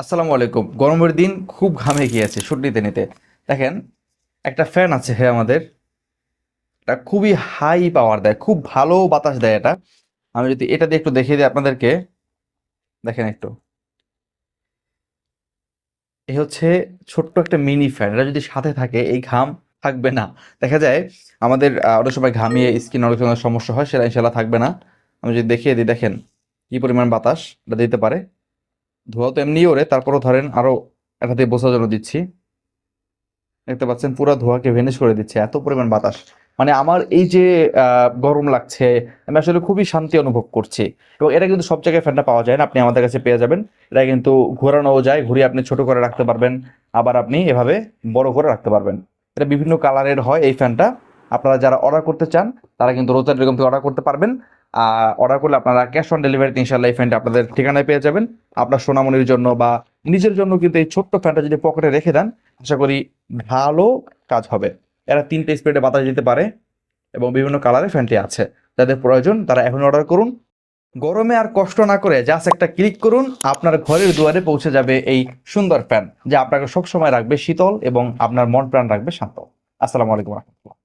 আসসালামু আলাইকুম। গরমের দিন খুব ঘামে গিয়েছে ছুটিতে নিতে। দেখেন, একটা ফ্যান আছে আমাদের। এটা খুবই হাই পাওয়ার দেয়, খুব ভালো বাতাস দেয় এটা। আমি যদি এটা দিয়ে একটু দেখিয়ে দিই আপনাদেরকে, দেখেন একটু। এই হচ্ছে ছোট্ট একটা মিনি ফ্যান। এটা যদি সাথে থাকে এই ঘাম থাকবে না। দেখা যায় আমাদের অনেক সময় ঘামিয়ে স্কিন অনেক সময় সমস্যা হয়, সেটা ইনশাল্লাহ থাকবে না। আমি যদি দেখিয়ে দিই, দেখেন কি পরিমাণ বাতাস এটা দিতে পারে। ধোঁয়া তো এমনিই ওড়ে, তারপরও ধরেন আরো এটা দিয়ে বোঝার জন্য দিচ্ছি। দেখতে পাচ্ছেন পুরো ধোঁয়াকে ভেনিশ করে দিচ্ছে, এত পরিমাণ বাতাস। মানে আমার এই যে গরম লাগছে, আমি আসলে খুবই শান্তি অনুভব করছি। এবং এটা কিন্তু সব জায়গায় ফ্যানটা পাওয়া যায় না, আপনি আমাদের কাছে পেয়ে যাবেন। এটা কিন্তু ঘোরানোও যায়, ঘুরিয়ে আপনি ছোট করে রাখতে পারবেন, আবার আপনি এভাবে বড় করে রাখতে পারবেন। এটা বিভিন্ন কালারের হয় এই ফ্যানটা। আপনারা যারা অর্ডার করতে চান তারা কিন্তু রোজা টেলিকম থেকে অর্ডার করতে পারবেন। অর্ডার করলে আপনারা ক্যাশ অন ডেলিভারিতে ইনশাল্লাহ এই ফ্যানটা আপনাদের ঠিকানায় পেয়ে যাবেন। আপনার সোনামনির জন্য বা নিজের জন্য কিন্তু এই ছোট্ট ফ্যানটা যদি পকেটে রেখে দেন, আশা করি ভালো কাজ হবে। এরা ৩ টে স্পিডে বাতাস দিতে পারে এবং বিভিন্ন কালারে ফ্যানটি আছে। যাদের প্রয়োজন তারা এখন অর্ডার করুন। গরমে আর কষ্ট না করে জাস্ট একটা ক্লিক করুন, আপনার ঘরের দুয়ারে পৌঁছে যাবে এই সুন্দর ফ্যান, যা আপনাকে সবসময় রাখবে শীতল এবং আপনার মন প্রাণ রাখবে শান্ত। আসসালামু আলাইকুম রহমতুল্লাহ।